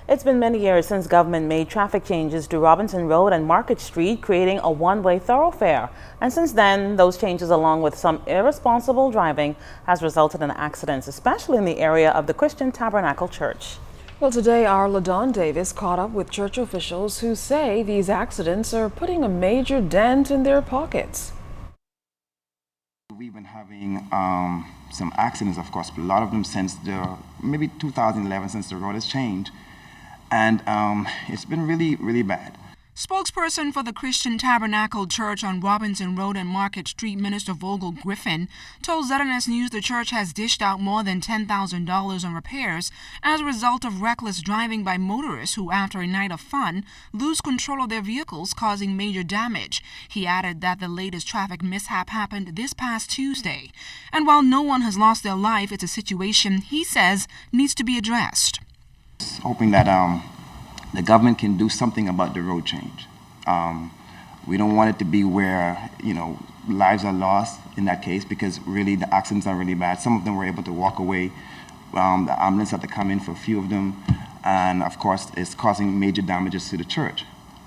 It's been many years since government made traffic changes to Robinson Road and Market Street, creating a one-way thoroughfare. And since then, those changes, along with some irresponsible driving, has resulted in accidents, especially in the area of the Christian Tabernacle Church. Well, today our LaDawn Davis caught up with church officials who say these accidents are putting a major dent in their pockets. We've been having some accidents, of course, a lot of them since maybe 2011, since the road has changed. And it's been really bad. Spokesperson for the Christian Tabernacle Church on Robinson Road and Market Street, Minister Vogel Griffin, told ZNS News the church has dished out more than $10,000 on repairs as a result of reckless driving by motorists who, after a night of fun, lose control of their vehicles, causing major damage. He added that the latest traffic mishap happened this past Tuesday. And while no one has lost their life, it's a situation he says needs to be addressed. Hoping that the government can do something about the road change. We don't want it to be where, lives are lost in that case, because really the accidents are really bad. Some of them were able to walk away. The ambulance had to come in for a few of them. And of course, it's causing major damages to the church.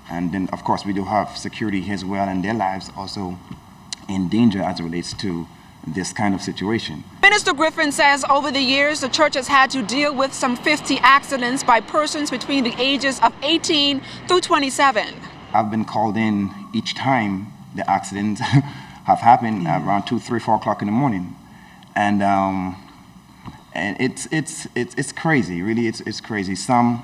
And then, of course, we do have security as well, and their lives also in danger as it relates to this kind of situation. Minister Griffin says over the years, the church has had to deal with some 50 accidents by persons between the ages of 18 through 27. I've been called in each time the accidents have happened around 2, 3, 4 o'clock in the morning. And it's crazy, really, it's crazy. Some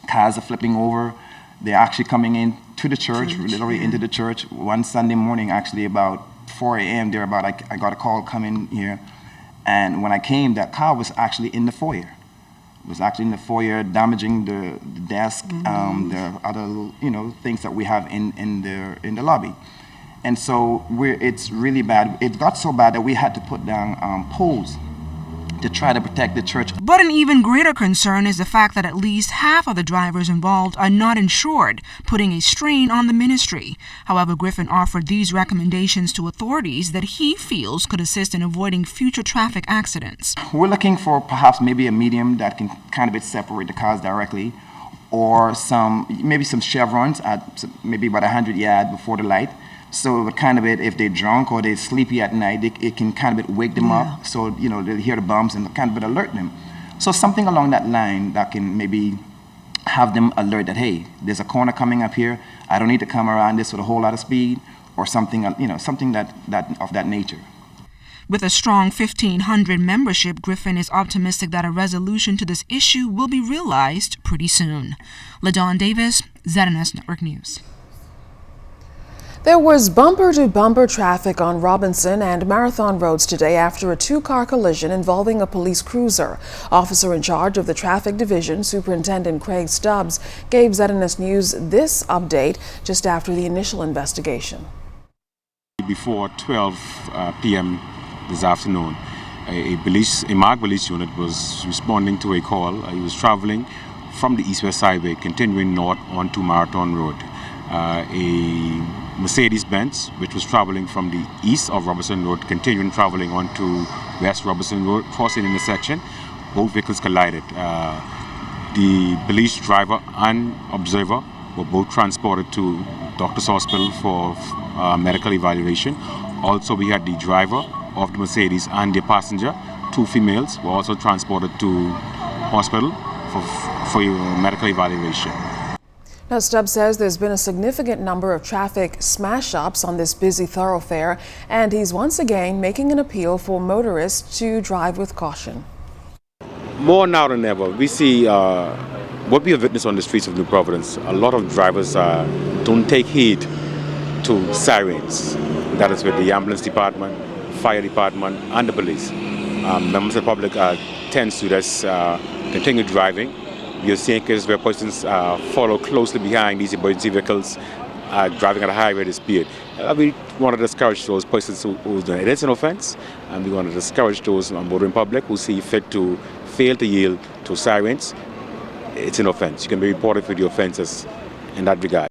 cars are flipping over. They're actually coming in to the church, literally into the church. One Sunday morning, actually about 4 a.m. thereabout, I got a call coming here, and when I came, that car was actually in the foyer. It was actually in the foyer, damaging the desk, the other things that we have in the lobby. And so it's really bad. It got so bad that we had to put down poles to try to protect the church. But an even greater concern is the fact that at least half of the drivers involved are not insured, putting a strain on the ministry. However, Griffin offered these recommendations to authorities that he feels could assist in avoiding future traffic accidents. We're looking for perhaps maybe a medium that can kind of separate the cars directly, or maybe some chevrons at maybe about 100 yards before the light. So it would kind of, if they're drunk or they're sleepy at night, it can kind of wake them up. So, they'll hear the bumps and kind of alert them. So something along that line that can maybe have them alert that, hey, there's a corner coming up here. I don't need to come around this with a whole lot of speed, or something, something that of that nature. With a strong 1,500 membership, Griffin is optimistic that a resolution to this issue will be realized pretty soon. LaDawn Davis, ZNS Network News. There was bumper-to-bumper traffic on Robinson and Marathon roads today after a two-car collision involving a police cruiser. Officer in charge of the traffic division, Superintendent Craig Stubbs, gave ZNS News this update just after the initial investigation. Before 12 p.m. this afternoon, a marked police unit was responding to a call. He was traveling from the East-West Highway, continuing north onto Marathon Road. A Mercedes-Benz, which was traveling from the east of Robinson Road, continuing traveling onto West Robinson Road, crossing the intersection. Both vehicles collided. The police driver and observer were both transported to Doctor's Hospital for medical evaluation. Also, we had the driver of the Mercedes and the passenger, 2 females, were also transported to hospital for medical evaluation. Now, Stubbs says there's been a significant number of traffic smash-ups on this busy thoroughfare, and he's once again making an appeal for motorists to drive with caution. More now than ever, we see what we have witnessed on the streets of New Providence. A lot of drivers don't take heed to sirens. That is with the ambulance department, fire department, and the police. Members of the public tends to just continue driving. You're seeing cases where persons follow closely behind these emergency vehicles, driving at a high rate of speed. We want to discourage those persons who do it. It's an offense, and we want to discourage those motoring public who see fit to fail to yield to sirens. It's an offense. You can be reported for the offenses in that regard.